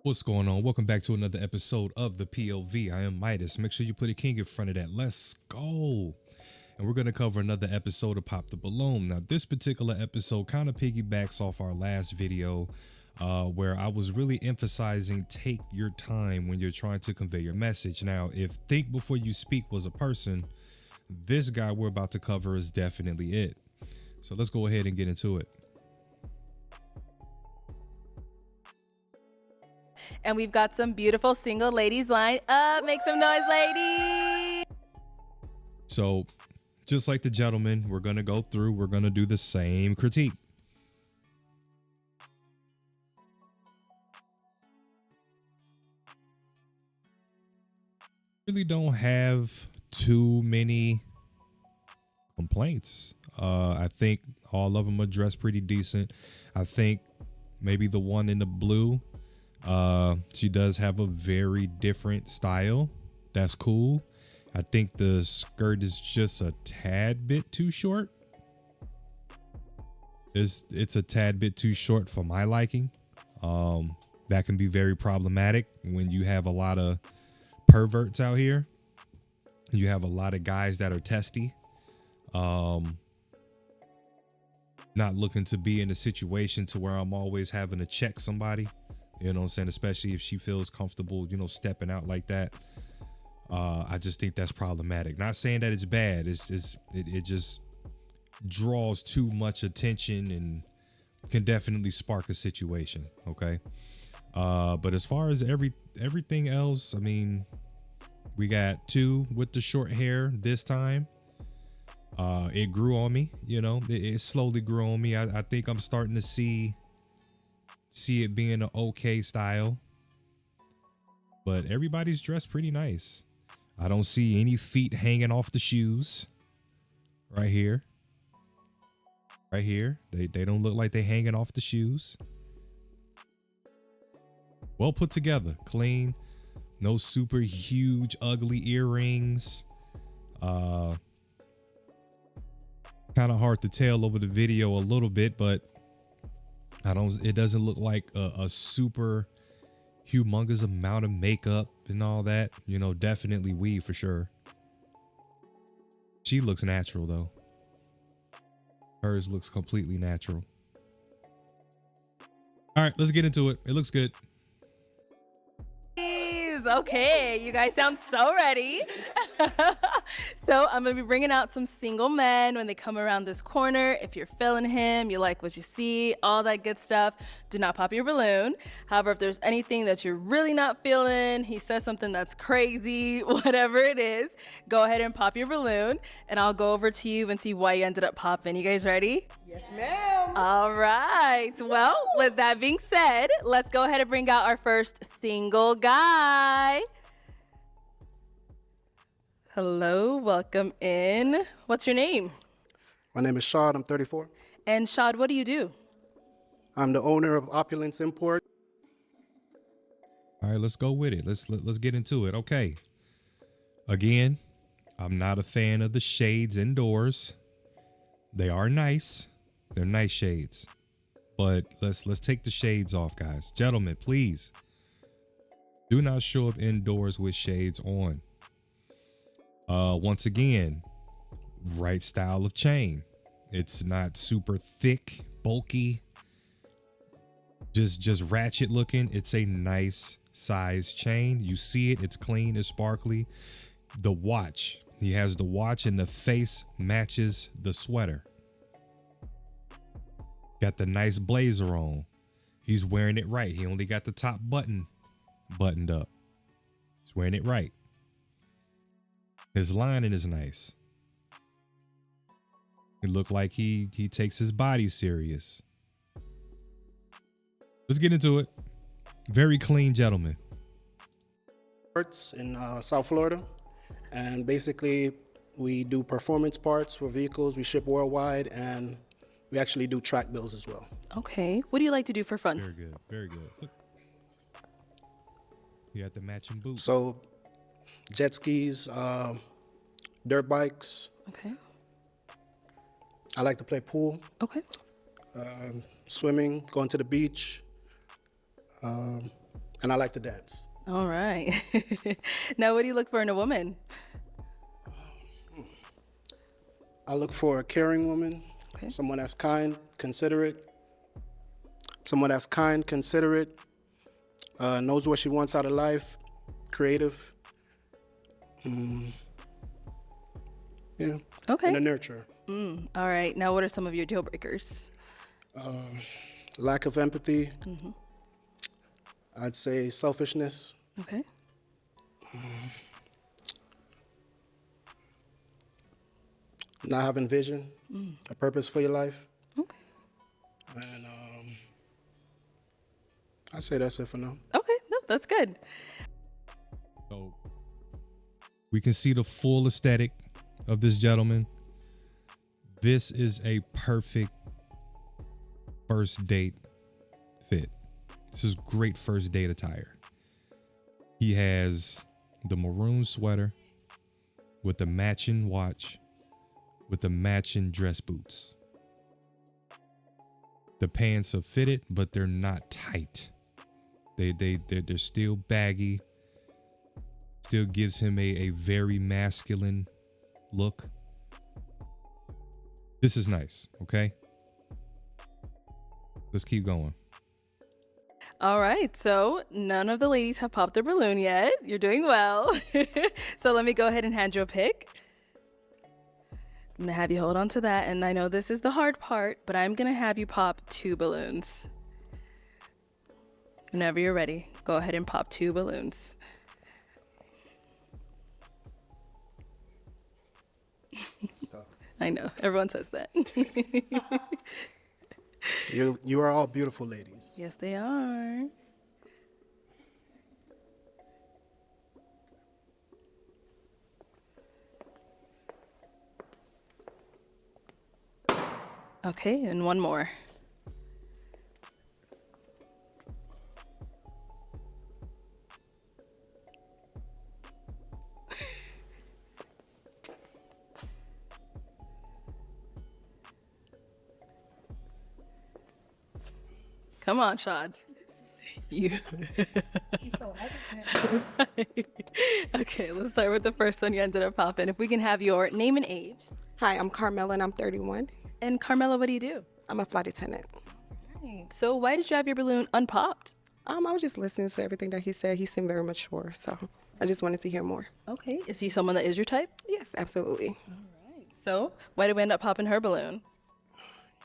What's going on? Welcome back to another episode of the POV. I am Midas. Make sure you put a king in front of that. Let's go. And we're going to cover another episode of Pop the Balloon. Now, this particular episode kind of piggybacks off our last video where I was really emphasizing take your time when you're trying to convey your message. Now, if think before you speak was a person, this guy we're about to cover is definitely it. So let's go ahead and get into it. And we've got some beautiful single ladies lined up. Make some noise, ladies. So just like the gentleman, we're going to go through, we're going to do the same critique. Really don't have too many complaints. I think all of them are dressed pretty decent. I think maybe the one in the blue, she does have a very different style. That's cool. I think the skirt is just a tad bit too short. It's a tad bit too short for my liking. That can be very problematic when you have a lot of perverts out here. You have a lot of guys that are testy. Not looking to be in a situation to where I'm always having to check somebody. You know what I'm saying? Especially if she feels comfortable, stepping out like that. I just think that's problematic. Not saying that it's bad. It just draws too much attention and can definitely spark a situation. Okay. But as far as everything else, I mean, we got two with the short hair this time. It grew on me, it slowly grew on me. I think I'm starting to see it being an okay style, but everybody's dressed pretty nice. I don't see any feet hanging off the shoes right here. They don't look like they hanging off the shoes. Well put together, clean, no super huge, ugly earrings. Kind of hard to tell over the video a little bit, but it doesn't look like a super humongous amount of makeup and all that. Definitely weave for sure. She looks natural though. Hers looks completely natural. All right, let's get into it. It looks good. Okay, you guys sound so ready. So I'm gonna be bringing out some single men when they come around this corner. If you're feeling him, you like what you see, all that good stuff, do not pop your balloon. However, if there's anything that you're really not feeling, he says something that's crazy, whatever it is, go ahead and pop your balloon, and I'll go over to you and see why you ended up popping. You guys ready? Yes, ma'am. All right. Well, with that being said, let's go ahead and bring out our first single guy. Hello, welcome in. What's your name? My name is Shad. I'm 34. And Shad, what do you do? I'm the owner of Opulence Import. All right, let's go with it. Let's get into it. Okay. Again, I'm not a fan of the shades indoors. They are nice. They're nice shades. But let's take the shades off, guys. Gentlemen, please do not show up indoors with shades on. Once again, right style of chain. It's not super thick, bulky, just ratchet looking. It's a nice size chain. You see it. It's clean. It's sparkly. The watch. He has the watch and the face matches the sweater. Got the nice blazer on. He's wearing it right. He only got the top button buttoned up. He's wearing it right. His lining is nice. It looked like he takes his body serious. Let's get into it. Very clean gentleman. In South Florida. And basically, we do performance parts for vehicles. We ship worldwide, and we actually do track bills as well. Okay. What do you like to do for fun? Very good. Very good. Look. You got the matching boots. So, jet skis, dirt bikes. Okay. I like to play pool, Okay. swimming, going to the beach. and I like to dance. All right. Now, what do you look for in a woman? I look for a caring woman, someone that's kind, considerate, knows what she wants out of life, creative. Yeah. Okay. And a nurturer. All right. Now, what are some of your deal breakers? Lack of empathy. I'd say selfishness. Okay. Not having vision, a purpose for your life. Okay. And I say that's it for now. Okay. No, that's good. So we can see the full aesthetic of this gentleman. This is a perfect first date fit. This is great first date attire. He has the maroon sweater with the matching watch, with the matching dress boots. The pants are fitted, but they're not tight. They're still baggy. Still gives him a very masculine look. This is nice, okay? Let's keep going. All right. So none of the ladies have popped their balloon yet. You're doing well. So let me go ahead and hand you a pick. I'm going to have you hold on to that. And I know this is the hard part, but I'm going to have you pop 2 balloons. Whenever you're ready, go ahead and pop 2 balloons. I know. Everyone says that. You are all beautiful ladies. Yes, they are. Okay, and one more. Come on, Shad. You. Okay, let's start with the first one you ended up popping. If we can have your name and age. Hi, I'm Carmela and I'm 31. And Carmela, what do you do? I'm a flight attendant. Right. So why did you have your balloon unpopped? I was just listening to everything that he said. He seemed very mature, so I just wanted to hear more. Okay. Is he someone that is your type? Yes, absolutely. So why did we end up popping her balloon?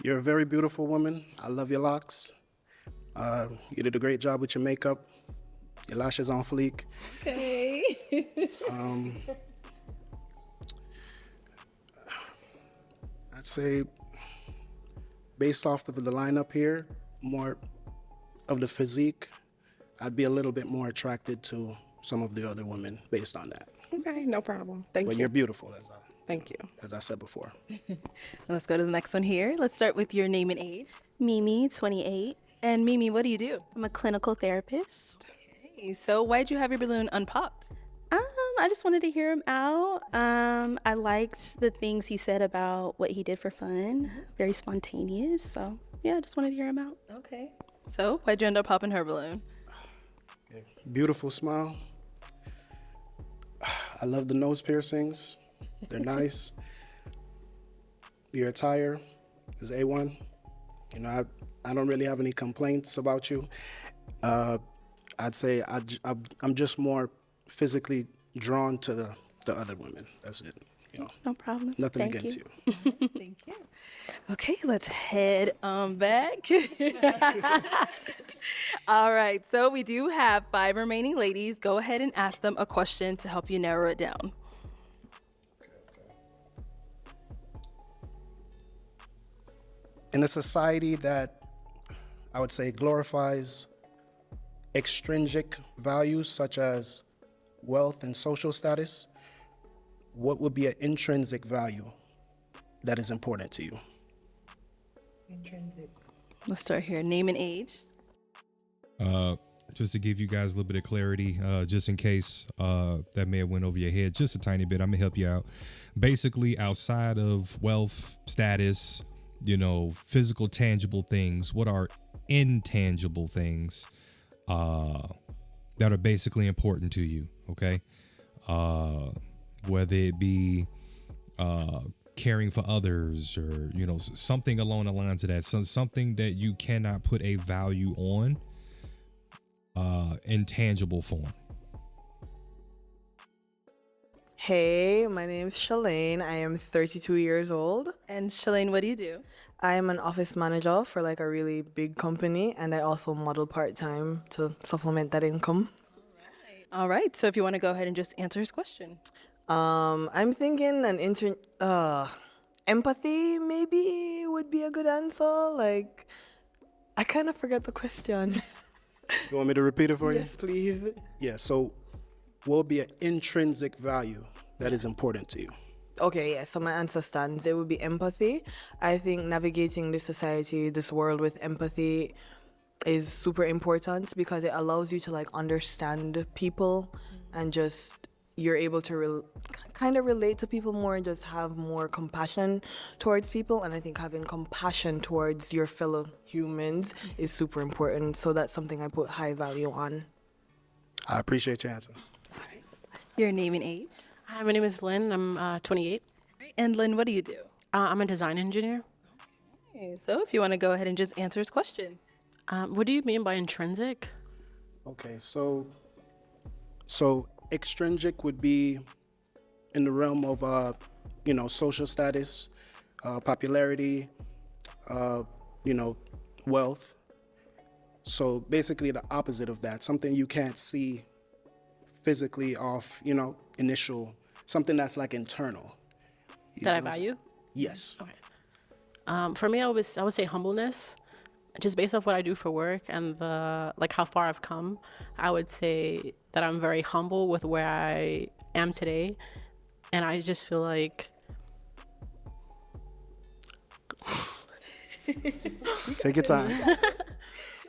You're a very beautiful woman. I love your locks. You did a great job with your makeup. Your lashes on fleek. Okay. I'd say, based off of the lineup here, more of the physique, I'd be a little bit more attracted to some of the other women based on that. Okay, no problem. Thank But you. you're beautiful, Thank you. as I said before. Let's go to the next one here. Let's start with your name and age. Mimi, 28. And Mimi, what do you do? I'm a clinical therapist. Okay. So why did you have your balloon unpopped? I just wanted to hear him out. I liked the things he said about what he did for fun. Very spontaneous. So yeah, I just wanted to hear him out. Okay. So why'd you end up popping her balloon? Beautiful smile. I love the nose piercings. They're nice. Your attire is A1. You know, I don't really have any complaints about you. I'd say I'm just more physically drawn to the other women. That's it. You know, No problem. nothing Thank against you. you. Thank you. Okay, let's head back. All right, so we do have 5 remaining ladies. Go ahead and ask them a question to help you narrow it down. In a society that I would say glorifies extrinsic values such as wealth and social status, what would be an intrinsic value that is important to you? Intrinsic. Let's start here. Name and age. Just to give you guys a little bit of clarity, just in case that may have went over your head just a tiny bit, I'm gonna help you out. Basically, outside of wealth, status, you know, physical, tangible things, what are intangible things that are basically important to you. Okay. Whether it be caring for others, or something along the lines of that, something that you cannot put a value on in tangible form. Hey, my name's Shalane. I am 32 years old. And Shalane, what do you do? I am an office manager for like a really big company, and I also model part-time to supplement that income. All right. So if you want to go ahead and just answer his question. I'm thinking empathy maybe would be a good answer. Like, I kind of forgot the question. You want me to repeat it for you? Yes, please. Yeah, so what would be an intrinsic value that is important to you? Okay, yeah, so my answer stands. It would be empathy. I think navigating this society, this world with empathy is super important because it allows you to like understand people and just you're able to kind of relate to people more and just have more compassion towards people. And I think having compassion towards your fellow humans is super important. So that's something I put high value on. I appreciate your answer. Your name and age. Hi, my name is Lynn. I'm 28. And Lynn, what do you do? I'm a design engineer. Okay, so if you want to go ahead and just answer his question. What do you mean by intrinsic? Okay, so extrinsic would be in the realm of social status, popularity, wealth. So basically the opposite of that, something you can't see physically off, initial, something that's like internal. That I value? Yes. Okay. For me, I would say humbleness. Just based off what I do for work and how far I've come, I would say that I'm very humble with where I am today. And I just feel like... Take your time.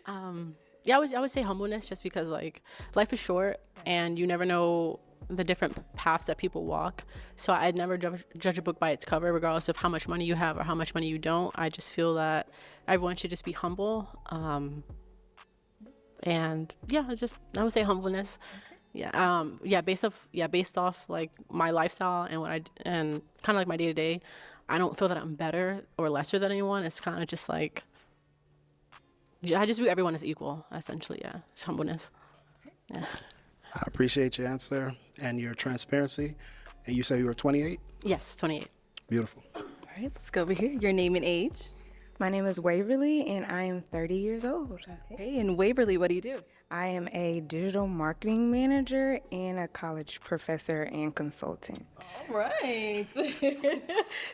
I would say humbleness just because, like, life is short and you never know the different paths that people walk. So I'd never judge a book by its cover, regardless of how much money you have or how much money you don't. I just feel that everyone should just be humble. And yeah, I would say humbleness. Yeah. Based off like my lifestyle and and kind of like my day to day, I don't feel that I'm better or lesser than anyone. It's kind of just like, I just view everyone as equal, essentially. Yeah, it's humbleness. Yeah. I appreciate your answer and your transparency. And you say you were 28? Yes, 28. Beautiful. All right, let's go over here. Your name and age. My name is Waverly, and I am 30 years old. Okay, and Waverly, what do you do? I am a digital marketing manager and a college professor and consultant. All right.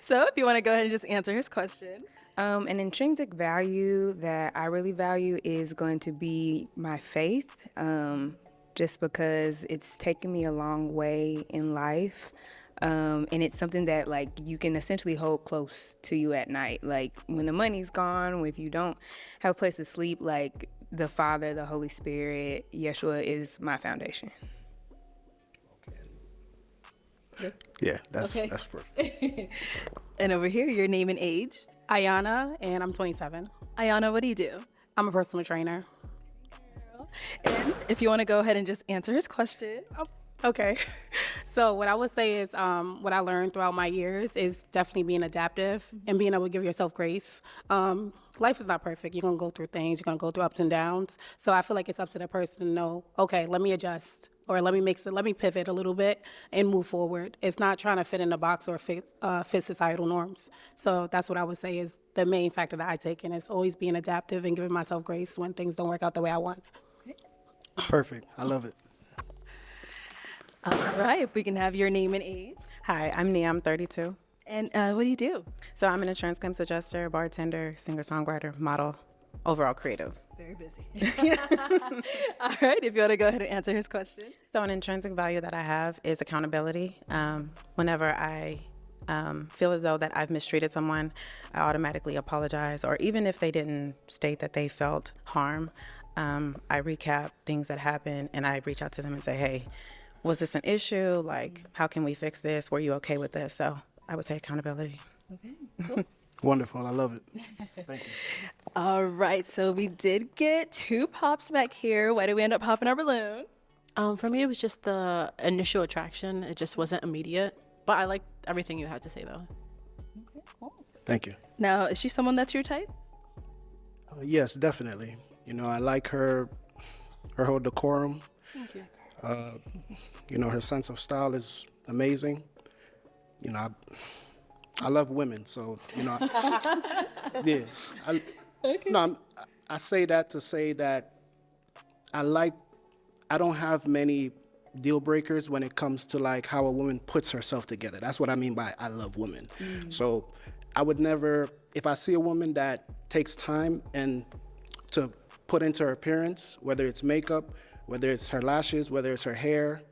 So if you want to go ahead and just answer his question. An intrinsic value that I really value is going to be my faith, just because it's taken me a long way in life. And it's something that like you can essentially hold close to you at night. Like when the money's gone, if you don't have a place to sleep, like the Father, the Holy Spirit, Yeshua is my foundation. Yeah, that's perfect. And over here, your name and age. Ayana, and I'm 27. Ayana, what do you do? I'm a personal trainer. And if you want to go ahead and just answer his question. Okay. So what I would say is what I learned throughout my years is definitely being adaptive and being able to give yourself grace. Life is not perfect. You're going to go through things. You're going to go through ups and downs. So I feel like it's up to the person to know, okay, let me adjust or let me pivot a little bit and move forward. It's not trying to fit in a box or fit societal norms. So that's what I would say is the main factor that I take in is always being adaptive and giving myself grace when things don't work out the way I want. Perfect. I love it. All right, if we can have your name and age. Hi, I'm Nia. I'm 32. And what do you do? So I'm an insurance claims adjuster, bartender, singer-songwriter, model, overall creative. Very busy. All right, if you want to go ahead and answer his question. So an intrinsic value that I have is accountability. Whenever I feel as though that I've mistreated someone, I automatically apologize. Or even if they didn't state that they felt harm, I recap things that happened and I reach out to them and say, hey, was this an issue? Like, how can we fix this? Were you okay with this? So I would say accountability. Okay, cool. Wonderful. I love it. Thank you. All right, so we did get 2 pops back here. Why did we end up popping our balloon? For me, it was just the initial attraction. It just wasn't immediate. But I liked everything you had to say, though. Thank you. Now, is she someone that's your type? Yes, definitely. You know, I like her whole decorum. Thank you. You know, her sense of style is amazing. You know, I love women, so, you know, yeah. I say that to say that I don't have many deal breakers when it comes to like how a woman puts herself together. That's what I mean by I love women. So I would never, if I see a woman that takes time and to put into her appearance, whether it's makeup, whether it's her lashes, whether it's her hair,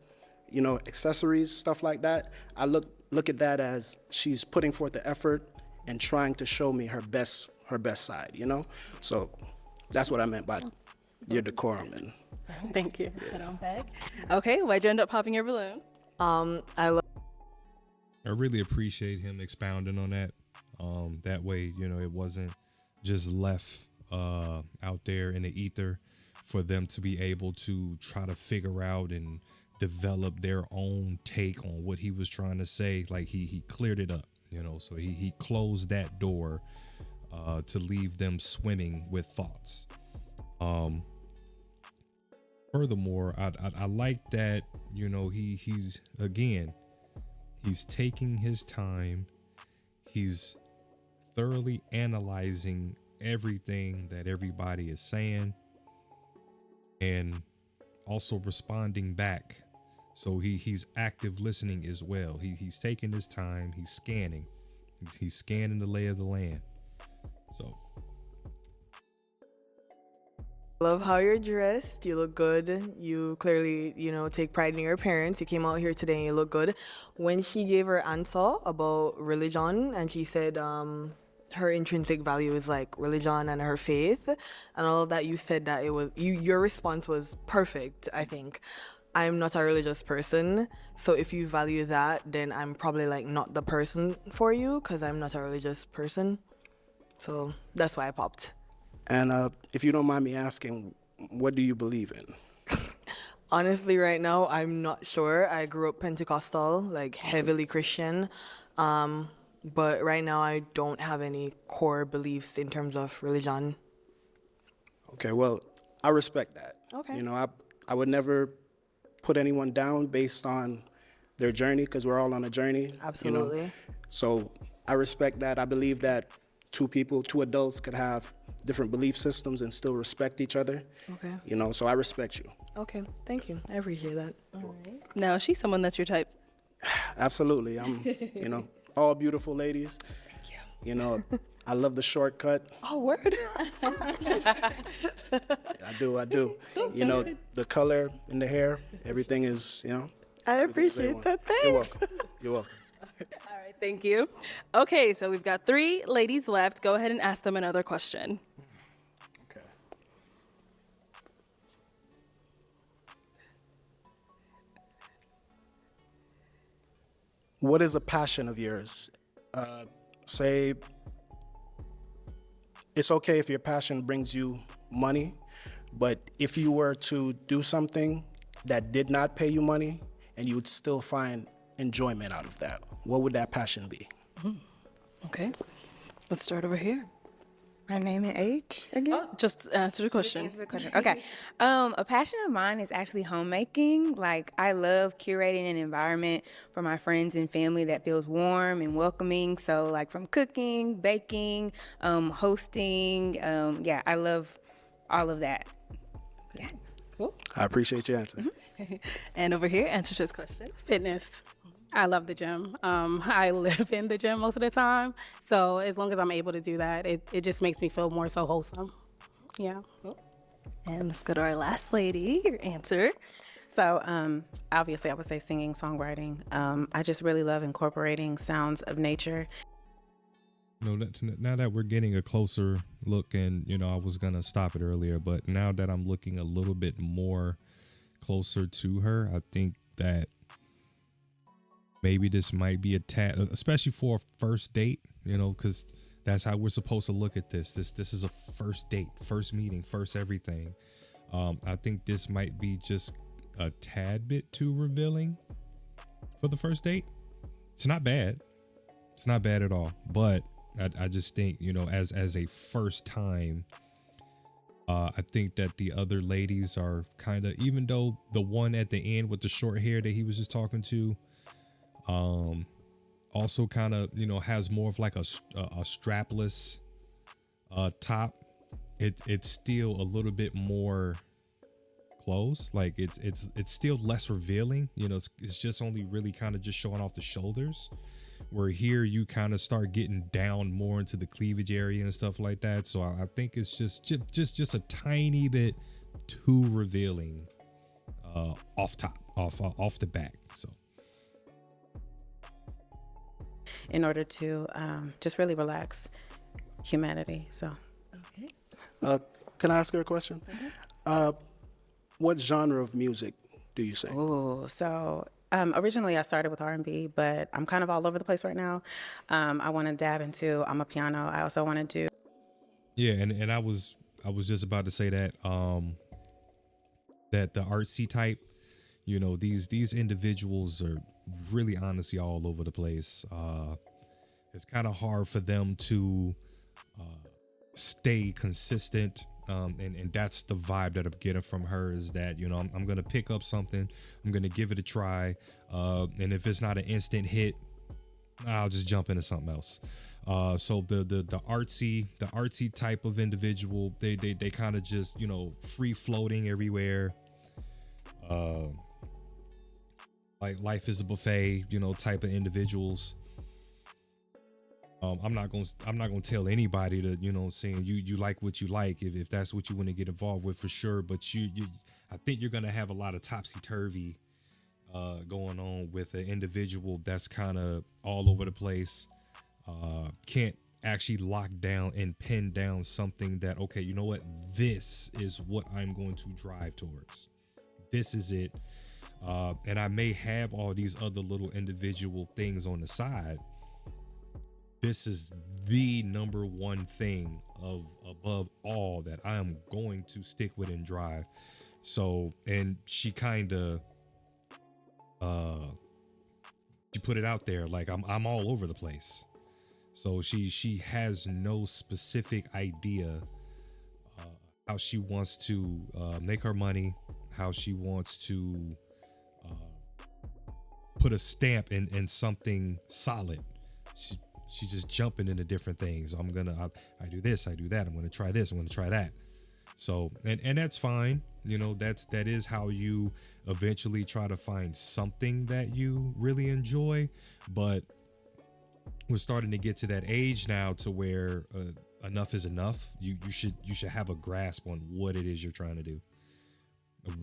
you know, accessories, stuff like that, I look at that as she's putting forth the effort and trying to show me her best side, you know? So that's what I meant by your decorum. And Thank you. Okay, why'd you end up popping your balloon? I really appreciate him expounding on that. That way, you know, it wasn't just left out there in the ether for them to be able to try to figure out and develop their own take on what he was trying to say. Like he cleared it up, you know, so he closed that door to leave them swimming with thoughts. Furthermore, I like that, you know, he's taking his time. He's thoroughly analyzing everything that everybody is saying and also responding back. So he's active listening as well. He's taking his time. He's scanning. He's scanning the lay of the land. So love how you're dressed. You look good. You clearly, you know, take pride in your appearance. You came out here today and you look good. When she gave her answer about religion and she said her intrinsic value is like religion and her faith and all of that, you said that it was your response was perfect. I think I'm not a religious person, so if you value that, then I'm probably like not the person for you because I'm not a religious person. So that's why I popped. And if you don't mind me asking, what do you believe in? Honestly, right now, I'm not sure. I grew up Pentecostal, like heavily Christian. But right now, I don't have any core beliefs in terms of religion. Okay, well, I respect that. Okay. You know, I would never put anyone down based on their journey because we're all on a journey. Absolutely. You know? So I respect that. I believe that two adults could have different belief systems and still respect each other. Okay. You know, so I respect you. Okay, thank you. I appreciate that. All right. Now, is she someone that's your type? Absolutely. I'm, you know, all beautiful ladies. Thank you. You know, I love the shortcut. Oh, word. I do. You know, the color in the hair, everything is, you know. I appreciate that. Thanks. You're welcome. You're welcome. All right, thank you. Okay, so we've got 3 ladies left. Go ahead and ask them another question. Okay. What is a passion of yours? Say, it's okay if your passion brings you money, but if you were to do something that did not pay you money and you would still find enjoyment out of that, what would that passion be? Okay, let's start over here. My name and age again? Oh, just answer the question. Okay. A passion of mine is actually homemaking. Like, I love curating an environment for my friends and family that feels warm and welcoming. So, like, from cooking, baking, hosting. Yeah, I love all of that. Yeah. Cool. I appreciate your answer. And over here, answer this question. Fitness. I love the gym. I live in the gym most of the time. So as long as I'm able to do that, it just makes me feel more so wholesome. Yeah. Cool. And let's go to our last lady, your answer. So obviously I would say singing, songwriting. I just really love incorporating sounds of nature. You know, now that we're getting a closer look, and, you know, I was going to stop it earlier, but now that I'm looking a little bit more closer to her, I think that maybe this might be a tad, especially for a first date, you know, because that's how we're supposed to look at this. This is a first date, first meeting, first everything. I think this might be just a tad bit too revealing for the first date. It's not bad. It's not bad at all. But I just think, you know, as a first time, I think that the other ladies are kind of, even though the one at the end with the short hair that he was just talking to, also kind of, you know, has more of like a strapless top. It's still a little bit more clothes. Like it's still less revealing. You know, it's just only really kind of just showing off the shoulders. Where here you kind of start getting down more into the cleavage area and stuff like that. So I think it's just a tiny bit too revealing off the back. So in order to just really relax humanity. So can I ask her a question? What genre of music do you sing? Oh, so originally I started with R&B, but I'm kind of all over the place right now. I want to dab into amapiano. I also want to do. Yeah, and I was just about to say that that the artsy type, you know, these individuals are really honestly all over the place. It's kind of hard for them to stay consistent. And that's the vibe that I'm getting from her, is that, you know, I'm going to pick up something, I'm going to give it a try. And if it's not an instant hit, I'll just jump into something else. So the artsy type of individual, they kind of just, you know, free floating everywhere. Like life is a buffet, you know, type of individuals. I'm not gonna tell anybody to, you know, saying you like what you like, if that's what you want to get involved with, for sure. But I think you're gonna have a lot of topsy-turvy going on with an individual that's kind of all over the place. Can't actually lock down and pin down something that, okay, you know what, this is what I'm going to drive towards. This is it. And I may have all these other little individual things on the side. This is the number one thing above all that I am going to stick with and drive. So, and she kind of, she put it out there like I'm all over the place. So she has no specific idea how she wants to make her money, how she wants to put a stamp in something solid. She's just jumping into different things. I do this, I do that. I'm going to try this, I'm going to try that. So, and that's fine. You know, that is how you eventually try to find something that you really enjoy. But we're starting to get to that age now to where enough is enough. You should have a grasp on what it is you're trying to do,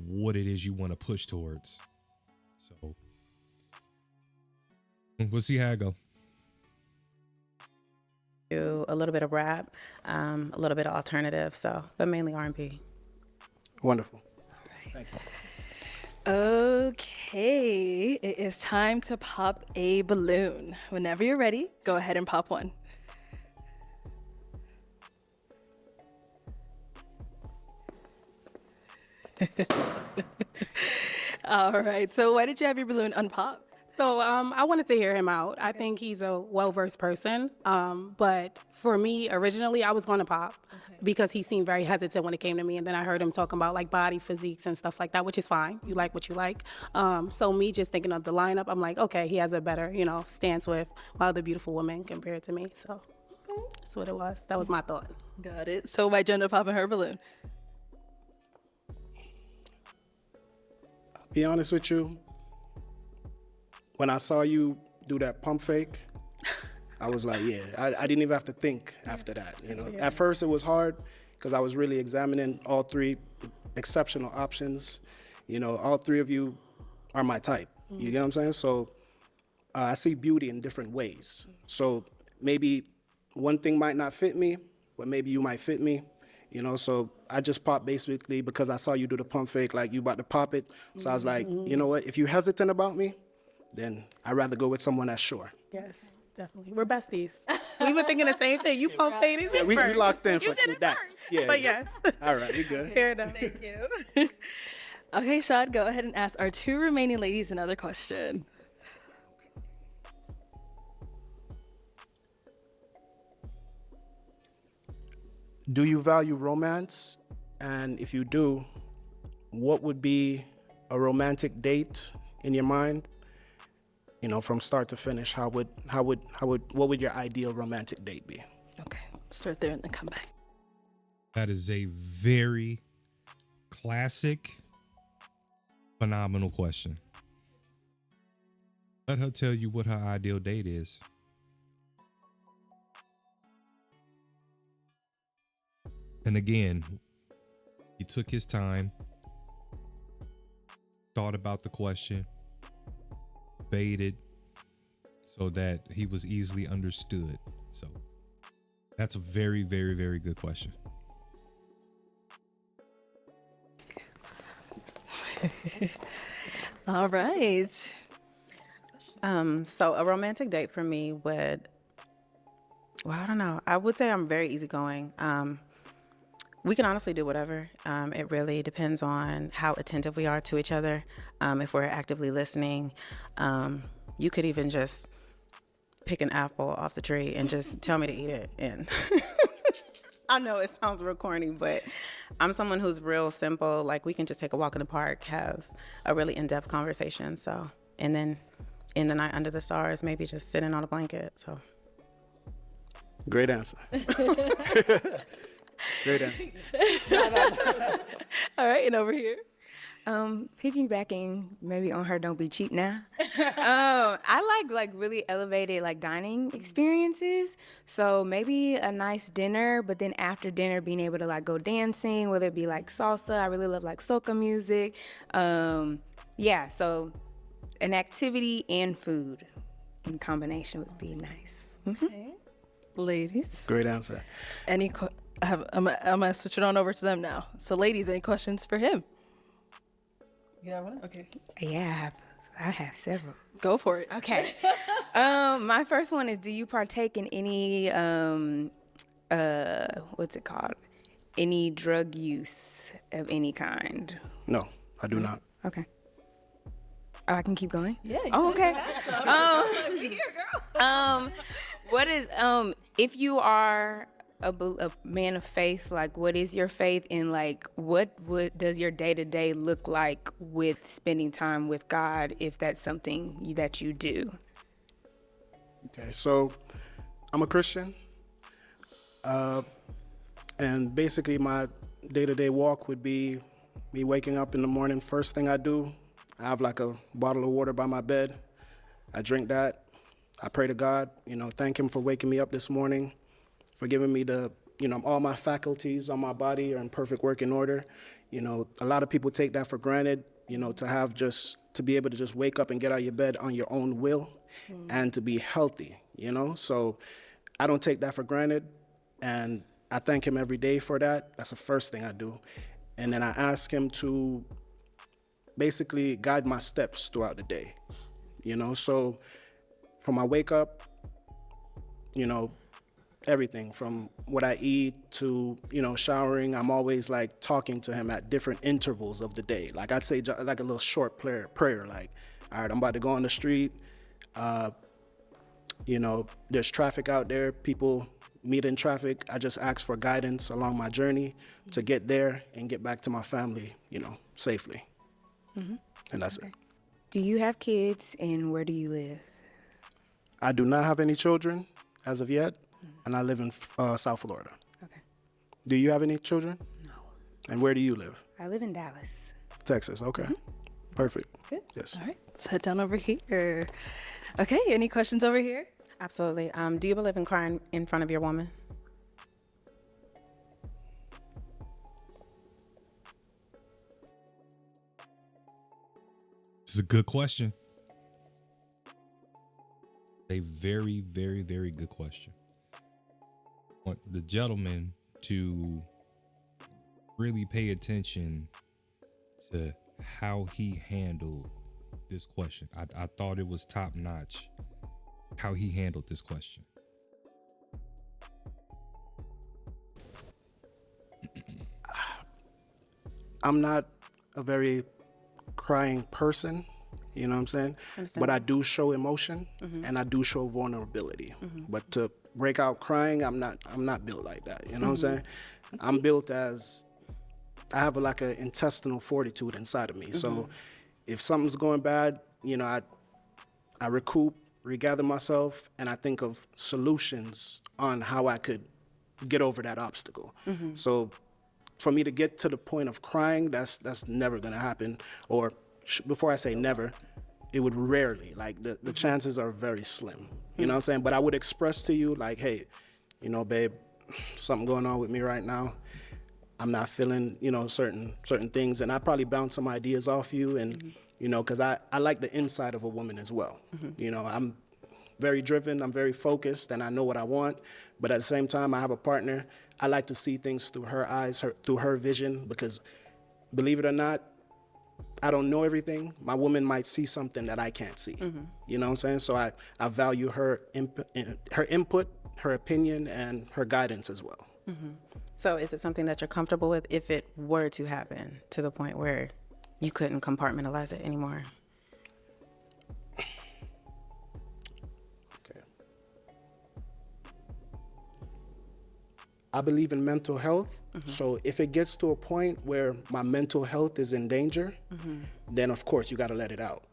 what it is you want to push towards. So we'll see how it go. Do a little bit of rap, a little bit of alternative, but mainly R&B. Wonderful. Thank you. Okay, it is time to pop a balloon. Whenever you're ready, go ahead and pop one. All right, so why did you have your balloon unpop? So I wanted to hear him out. I think he's a well-versed person. But for me, originally, I was going to pop because he seemed very hesitant when it came to me. And then I heard him talking about like body physiques and stuff like that, which is fine. You like what you like. So me just thinking of the lineup, I'm like, okay, he has a better, you know, stance with other beautiful women compared to me. So that's what it was. That was my thought. Got it. So why'd you end up popping her balloon? I'll be honest with you. When I saw you do that pump fake, I was like, yeah, I didn't even have to think after that. You know, at first it was hard because I was really examining all three exceptional options. You know, all three of you are my type. You get what I'm saying? So I see beauty in different ways. So maybe one thing might not fit me, but maybe you might fit me. You know, so I just popped basically because I saw you do the pump fake, like you about to pop it. So I was like, you know what, if you're hesitant about me, then I'd rather go with someone that's sure. Yes, definitely. We're besties. We were thinking the same thing. You pump faded me We first. locked in You for did it that. first. Yeah. But yes. All right, we good. Fair enough. Thank you. Okay, Shad, go ahead and ask our 2 remaining ladies another question. Do you value romance? And if you do, what would be a romantic date in your mind? You know, from start to finish, what would your ideal romantic date be? Okay, start there and then come back. That is a very classic, phenomenal question. Let her tell you what her ideal date is. And again, he took his time, thought about the question, debated so that he was easily understood. So that's a very, very, very good question. All right. So a romantic date for me would, well, I don't know. I would say I'm very easygoing. We can honestly do whatever. It really depends on how attentive we are to each other. If we're actively listening, you could even just pick an apple off the tree and just tell me to eat it. And I know it sounds real corny, but I'm someone who's real simple. Like, we can just take a walk in the park, have a really in-depth conversation. So, and then in the night under the stars, maybe just sitting on a blanket. So, Great answer. Great answer. All right, and over here. Piggybacking maybe on her "Don't Be Cheap Now." I like really elevated like dining experiences. So maybe a nice dinner, but then after dinner being able to like go dancing, whether it be like salsa. I really love like soca music. Yeah, so an activity and food in combination would be nice. Okay. Ladies. Great answer. I'm gonna switch it on over to them now. So, ladies, any questions for him? You have one? Okay. Yeah, I have several. Go for it. Okay. My first one is, do you partake in any what's it called? Any drug use of any kind? No, I do not. Okay. Oh, I can keep going? Yeah. Oh, okay. Here, girl. What is if you are a man of faith, like what is your faith, and like what does your day-to-day look like with spending time with God, if that's something that you do? Okay, so I'm a Christian, and basically my day-to-day walk would be me waking up in the morning. First thing I do, I have like a bottle of water by my bed. I drink that. I pray to God, thank him for waking me up this morning, for giving me all my faculties on my body are in perfect working order. A lot of people take that for granted, to be able to just wake up and get out of your bed on your own will and to be healthy, So I don't take that for granted, and I thank him every day for that. That's the first thing I do. And then I ask him to basically guide my steps throughout the day, So from I wake up, everything from what I eat to, showering, I'm always like talking to him at different intervals of the day. Like I'd say like a little short prayer, like, all right, I'm about to go on the street. There's traffic out there. People meet in traffic. I just ask for guidance along my journey to get there and get back to my family, safely. Mm-hmm. And that's it. Do you have kids, and where do you live? I do not have any children as of yet, and I live in South Florida. Okay. Do you have any children? No. And where do you live? I live in Dallas. Texas, okay. Mm-hmm. Perfect. Good. Yes. All right, let's head down over here. Okay, any questions over here? absolutely. Do you believe in crying in front of your woman? This is a good question. A very, very, very good question. I want the gentleman to really pay attention to how he handled this question. I thought it was top notch how he handled this question. I'm not a very crying person, you know what I'm saying? But I do show emotion and I do show vulnerability. But to break out crying, I'm not built like that, you know what I'm saying? I'm built as, I have like an intestinal fortitude inside of me. So if something's going bad, you know, I regather myself, and I think of solutions on how I could get over that obstacle. So for me to get to the point of crying, that's never gonna happen. Or before I say never, it would rarely, like the chances are very slim, you know what I'm saying? But I would express to you like, hey, you know, babe, something going on with me right now. I'm not feeling, you know, certain things, and I probably bounce some ideas off you, and you know, because I like the inside of a woman as well. You know, I'm very driven, I'm very focused, and I know what I want, but at the same time, I have a partner. I like to see things through her eyes, through her vision, because believe it or not, I don't know everything. My woman might see something that I can't see. You know what I'm saying? So I value her input, her opinion, and her guidance as well. So is it something that you're comfortable with if it were to happen to the point where you couldn't compartmentalize it anymore? Okay. I believe in mental health. So if it gets to a point where my mental health is in danger, then of course you got to let it out.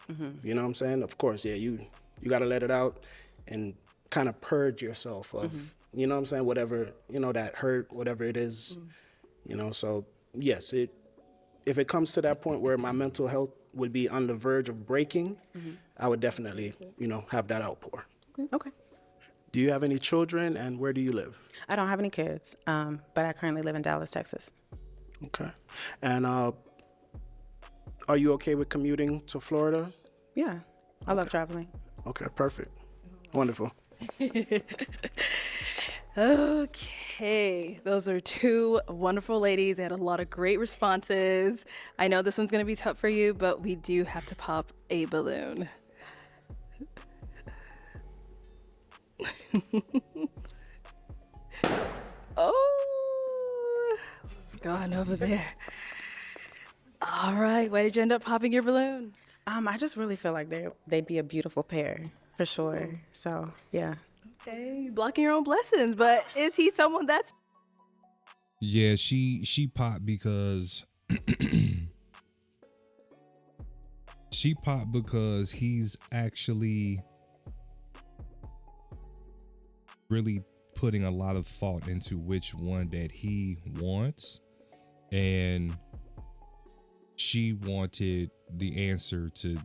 You know what I'm saying? Of course, yeah, you got to let it out and kind of purge yourself of, you know what I'm saying, whatever, you know, that hurt, whatever it is, you know. So yes, if it comes to that point where my mental health would be on the verge of breaking, I would definitely, you know, have that outpour. Okay. Do you have any children, and where do you live? I don't have any kids, but I currently live in Dallas, Texas. Okay. And are you okay with commuting to Florida? Yeah, I love traveling. Okay, perfect. Wonderful. Okay, those are two wonderful ladies. They had a lot of great responses. I know this one's going to be tough for you, but we do have to pop a balloon. Oh, it's gone over there. All right, why did you end up popping your balloon? I just really feel like they'd be a beautiful pair, for sure. So, yeah. Okay, blocking your own blessings, but is he someone that's... Yeah, she popped because she popped because he's actually really putting a lot of thought into which one that he wants, and she wanted the answer to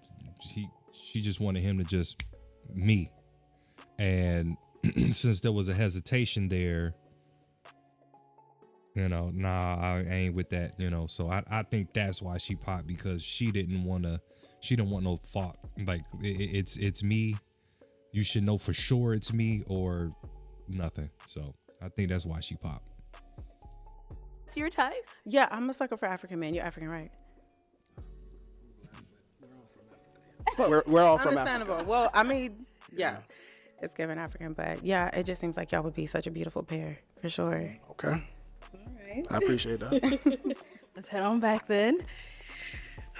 she just wanted him to just me. And since there was a hesitation there, you know, nah, I ain't with that, you know. So I think that's why she popped, because she didn't want no thought. Like it's me. You should know for sure it's me or nothing. So I think that's why she popped. It's your type? Yeah, I'm a sucker for African men. You're African, right? We're all from Understandable. Africa. Well, I mean, yeah. It's given African, but yeah, it just seems like y'all would be such a beautiful pair, for sure. Okay. All right. I appreciate that. Let's head on back then.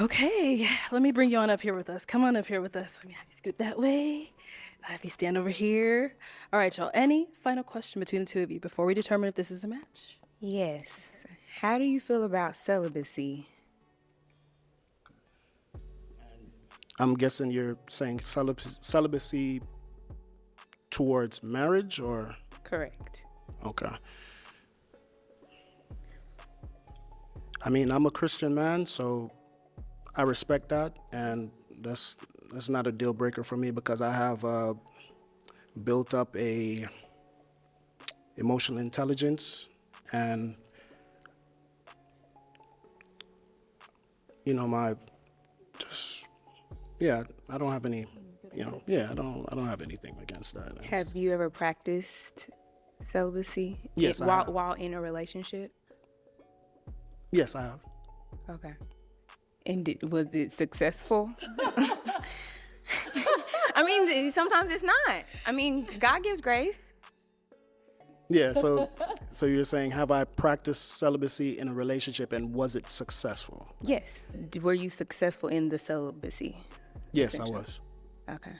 Okay, let me bring you on up here with us. Come on up here with us. Let me have you scoot that way. Have you stand over here. All right, y'all. Any final question between the two of you before we determine if this is a match? Yes. How do you feel about celibacy? I'm guessing you're saying celibacy towards marriage, or? Correct. Okay. I mean, I'm a Christian man, so I respect that, and that's not a deal breaker for me, because I have built up a emotional intelligence, and you know, I don't have any, you know, I don't have anything against that. Have you ever practiced celibacy? Yes, I have. While in a relationship? Yes, I have. Okay. And was it successful? I mean, sometimes it's not. I mean, God gives grace. Yeah, so So you're saying, have I practiced celibacy in a relationship and was it successful? Yes. Were you successful in the celibacy? Yes, I Essentially. was. Okay.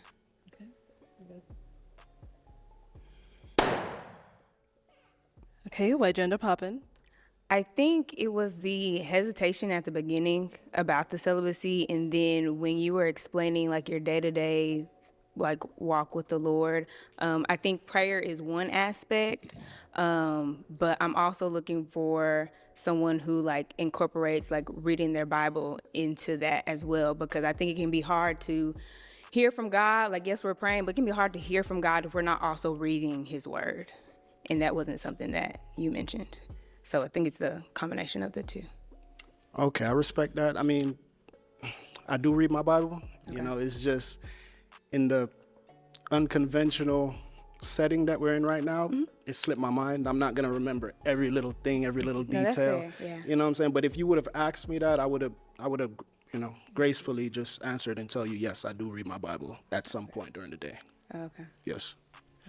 Okay, why'd you end up popping? I think it was the hesitation at the beginning about the celibacy, and then when you were explaining like your day-to-day like walk with the Lord, I think prayer is one aspect, but I'm also looking for someone who like incorporates like reading their Bible into that as well, because I think it can be hard to hear from God. Like, yes, we're praying, but it can be hard to hear from God if we're not also reading His Word, and that wasn't something that you mentioned. So I think it's the combination of the two. Okay, I respect that. I mean, I do read my Bible. You know, it's just in the unconventional setting that we're in right now, it slipped my mind. I'm not gonna remember every little thing, every little No, that's detail. fair, yeah. You know what I'm saying? But if you would have asked me that, I would have, you know, gracefully just answered and tell you, yes, I do read my Bible at some point during the day. Okay. Yes.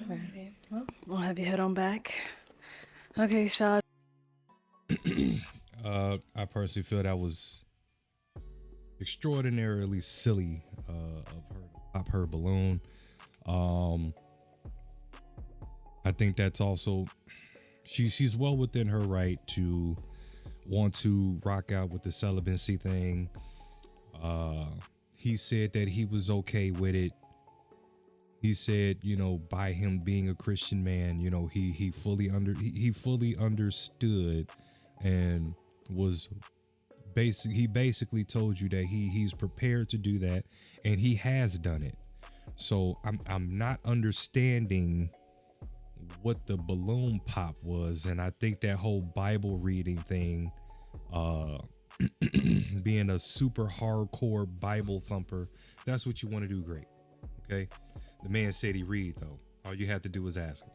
Alrighty. Well, we'll have you head on back. Okay, Shad. I personally feel that was extraordinarily silly of her to pop her balloon. I think that's also she's well within her right to want to rock out with the celibacy thing. He said that he was okay with it. He said, you know, by him being a Christian man, you know, he fully understood and was he basically told you that he's prepared to do that, and he has done it. So I'm not understanding what the balloon pop was, and I think that whole Bible reading thing, being a super hardcore Bible thumper, that's what you want to do, great. Okay, the man said he read though. All you have to do is ask him.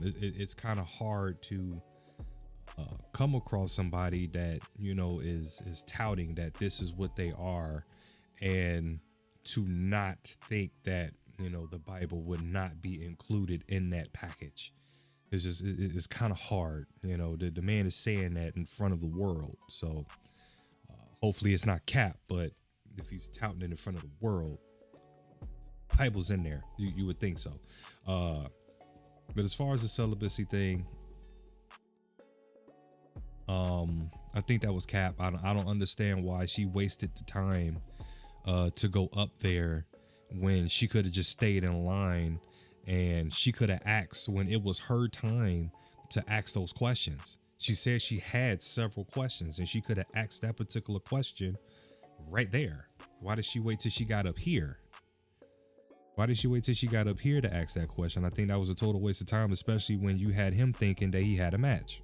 It's kind of hard to come across somebody that, you know, is touting that this is what they are, and to not think that, you know, the Bible would not be included in that package. It's kind of hard. You know, the man is saying that in front of the world. So hopefully it's not cap, but if he's touting it in front of the world, Bible's in there. You would think so. But as far as the celibacy thing, I think that was cap. I don't understand why she wasted the time to go up there when she could have just stayed in line, and she could have asked when it was her time to ask those questions. She said she had several questions, and she could have asked that particular question right there. Why did she wait till she got up here? Why did she wait till she got up here to ask that question? I think that was a total waste of time, especially when you had him thinking that he had a match.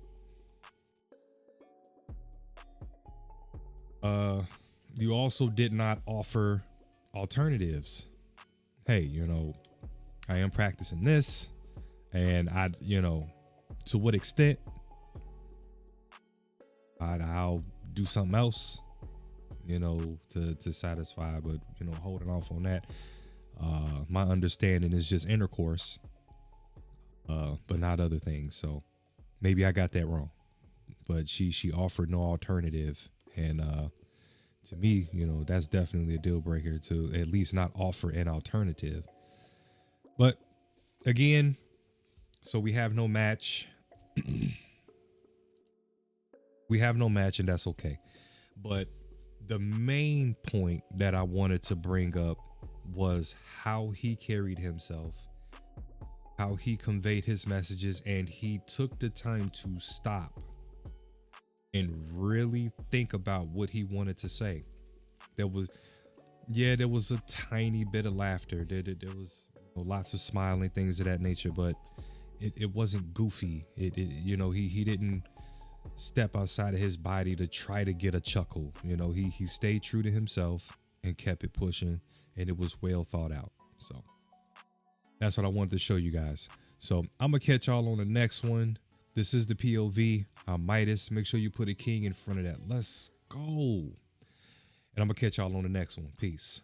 You also did not offer alternatives. Hey, you know, I am practicing this, and I, you know, to what extent I'll do something else, you know, to satisfy, but, you know, holding off on that. My understanding is just intercourse, but not other things. So maybe I got that wrong, but she offered no alternative. And, to me, you know, that's definitely a deal breaker to at least not offer an alternative. But again, so we have no match. We have no match, and that's okay. But the main point that I wanted to bring up was how he carried himself, how he conveyed his messages, and he took the time to stop and really think about what he wanted to say. There was a tiny bit of laughter. There was, you know, lots of smiling, things of that nature, but it wasn't goofy. You know, he didn't step outside of his body to try to get a chuckle. You know, he stayed true to himself and kept it pushing, and it was well thought out. So that's what I wanted to show you guys. So I'm gonna catch y'all on the next one. This is the POV. I'm Midas. Make sure you put a king in front of that. Let's go. And I'm gonna catch y'all on the next one. Peace.